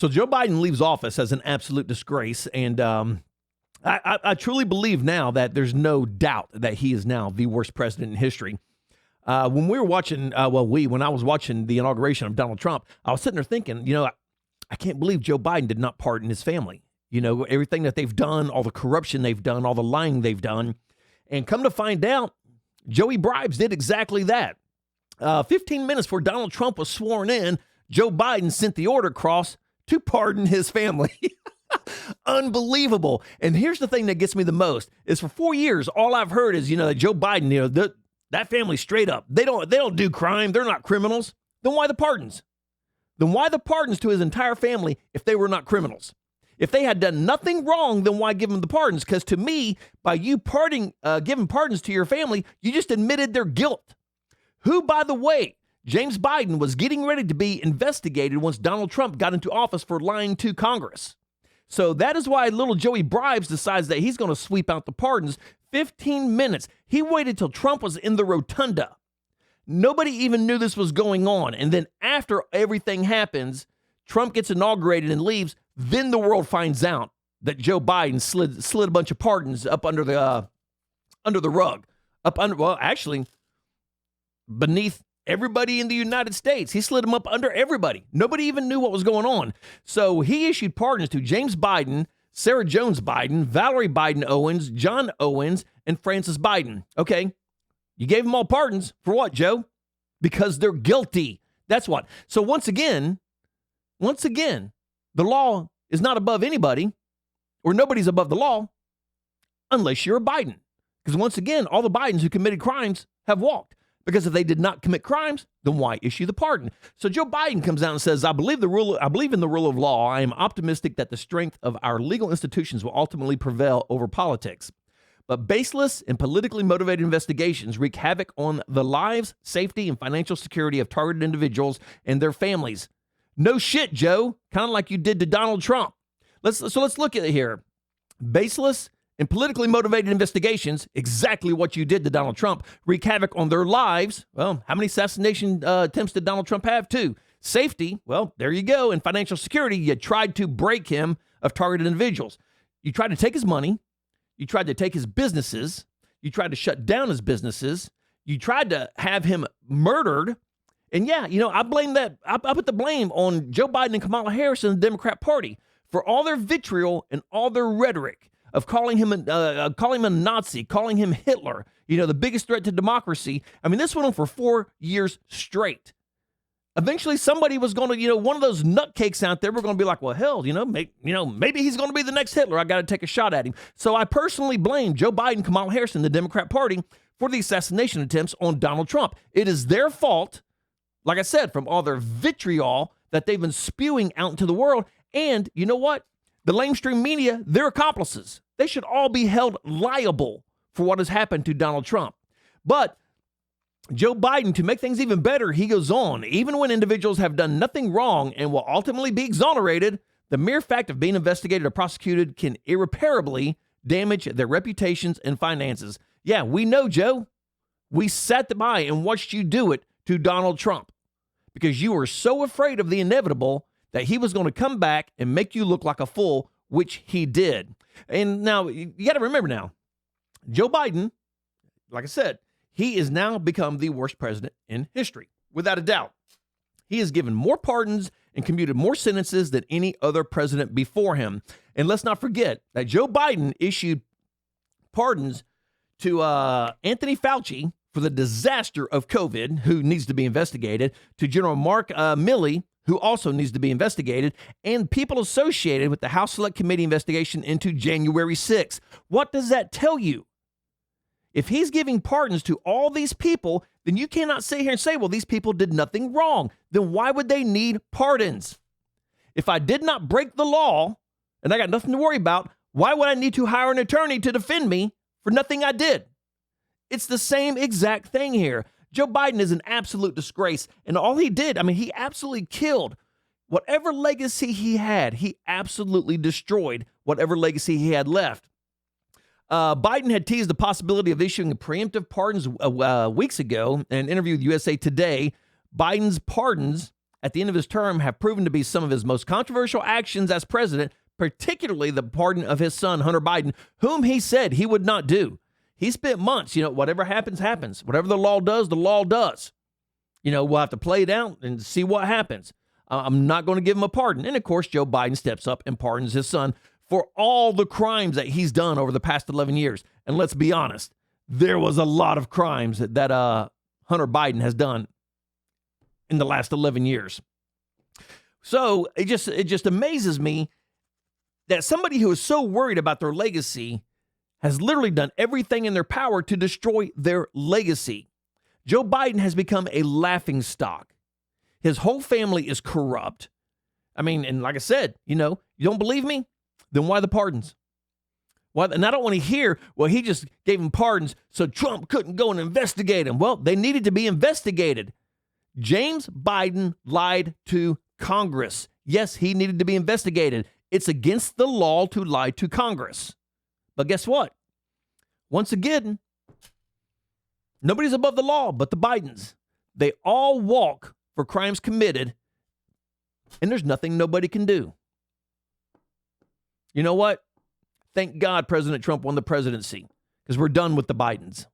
So Joe Biden leaves office as an absolute disgrace, and I truly believe now that there's no doubt that he is now the worst president in history. When we were watching, when I was watching the inauguration of Donald Trump, I was sitting there thinking, I can't believe Joe Biden did not pardon his family. Everything that they've done, all the corruption they've done, all the lying they've done. And come to find out, Joey Bribes did exactly that. 15 minutes before Donald Trump was sworn in, Joe Biden sent the order across to pardon his family. Unbelievable. And here's the thing that gets me the most is for 4 years, all I've heard is, that Joe Biden, that family straight up, they don't do crime. They're not criminals. Then why the pardons? Then why the pardons to his entire family if they were not criminals? If they had done nothing wrong, then why give them the pardons? Because to me, by you giving pardons to your family, you just admitted their guilt. Who, by the way, James Biden was getting ready to be investigated once Donald Trump got into office for lying to Congress. So that is why little Joey Bribes decides that he's going to sweep out the pardons. 15 minutes. He waited till Trump was in the Rotunda. Nobody even knew this was going on. And then after everything happens, Trump gets inaugurated and leaves. Then the world finds out that Joe Biden slid a bunch of pardons up under the rug. Beneath everybody in the United States. He slid them up under everybody. Nobody even knew what was going on. So he issued pardons to James Biden, Sarah Jones Biden, Valerie Biden Owens, John Owens, and Francis Biden. Okay, you gave them all pardons. For what, Joe? Because they're guilty. That's what. So once again, the law is not above anybody, or nobody's above the law, unless you're a Biden. Because once again, all the Bidens who committed crimes have walked. Because if they did not commit crimes, then why issue the pardon? So Joe Biden comes out and says, I believe in the rule of law. I am optimistic that the strength of our legal institutions will ultimately prevail over politics. But baseless and politically motivated investigations wreak havoc on the lives, safety, and financial security of targeted individuals and their families. No shit, Joe. Kind of like you did to Donald Trump. Let's look at it here. Baseless and politically motivated investigations, exactly what you did to Donald Trump, wreak havoc on their lives. Well, how many assassination attempts did Donald Trump have? 2. Safety, well, there you go. And financial security, you tried to break him of targeted individuals. You tried to take his money. You tried to take his businesses. You tried to shut down his businesses. You tried to have him murdered. And yeah, I blame that. I put the blame on Joe Biden and Kamala Harris and the Democrat Party for all their vitriol and all their rhetoric of calling him a Nazi, calling him Hitler, the biggest threat to democracy. I mean, this went on for 4 years straight. Eventually, somebody was going to, one of those nutcakes out there were going to be like, well, hell, maybe he's going to be the next Hitler. I got to take a shot at him. So I personally blame Joe Biden, Kamala Harris, and the Democrat Party for the assassination attempts on Donald Trump. It is their fault, like I said, from all their vitriol that they've been spewing out into the world. And you know what? The lamestream media, they're accomplices. They should all be held liable for what has happened to Donald Trump. But Joe Biden, to make things even better, he goes on, even when individuals have done nothing wrong and will ultimately be exonerated, the mere fact of being investigated or prosecuted can irreparably damage their reputations and finances. Yeah, we know, Joe. We sat by and watched you do it to Donald Trump because you were so afraid of the inevitable that he was going to come back and make you look like a fool, which he did. And now, you got to remember now, Joe Biden, like I said, he is now become the worst president in history, without a doubt. He has given more pardons and commuted more sentences than any other president before him. And let's not forget that Joe Biden issued pardons to Anthony Fauci for the disaster of COVID, who needs to be investigated, to General Mark Milley, who also needs to be investigated, and people associated with the House Select Committee investigation into January 6th. What does that tell you? If he's giving pardons to all these people, then you cannot sit here and say, well, these people did nothing wrong. Then why would they need pardons? If I did not break the law and I got nothing to worry about, why would I need to hire an attorney to defend me for nothing I did? It's the same exact thing here. Joe Biden is an absolute disgrace. And all he did, he absolutely killed whatever legacy he had. He absolutely destroyed whatever legacy he had left. Biden had teased the possibility of issuing preemptive pardons weeks ago in an interview with USA Today. Biden's pardons at the end of his term have proven to be some of his most controversial actions as president, particularly the pardon of his son, Hunter Biden, whom he said he would not do. He spent months, whatever happens, happens. Whatever the law does, the law does. We'll have to play it out and see what happens. I'm not going to give him a pardon. And, of course, Joe Biden steps up and pardons his son for all the crimes that he's done over the past 11 years. And let's be honest, there was a lot of crimes that Hunter Biden has done in the last 11 years. So it just amazes me that somebody who is so worried about their legacy has literally done everything in their power to destroy their legacy. Joe Biden has become a laughingstock. His whole family is corrupt. I mean, and like I said, you don't believe me? Then why the pardons? Why? And I don't want to hear, well, he just gave him pardons so Trump couldn't go and investigate him. Well, they needed to be investigated. James Biden lied to Congress. Yes, he needed to be investigated. It's against the law to lie to Congress. But guess what? Once again, nobody's above the law but the Bidens. They all walk for crimes committed, and there's nothing nobody can do. You know what? Thank God President Trump won the presidency, because we're done with the Bidens.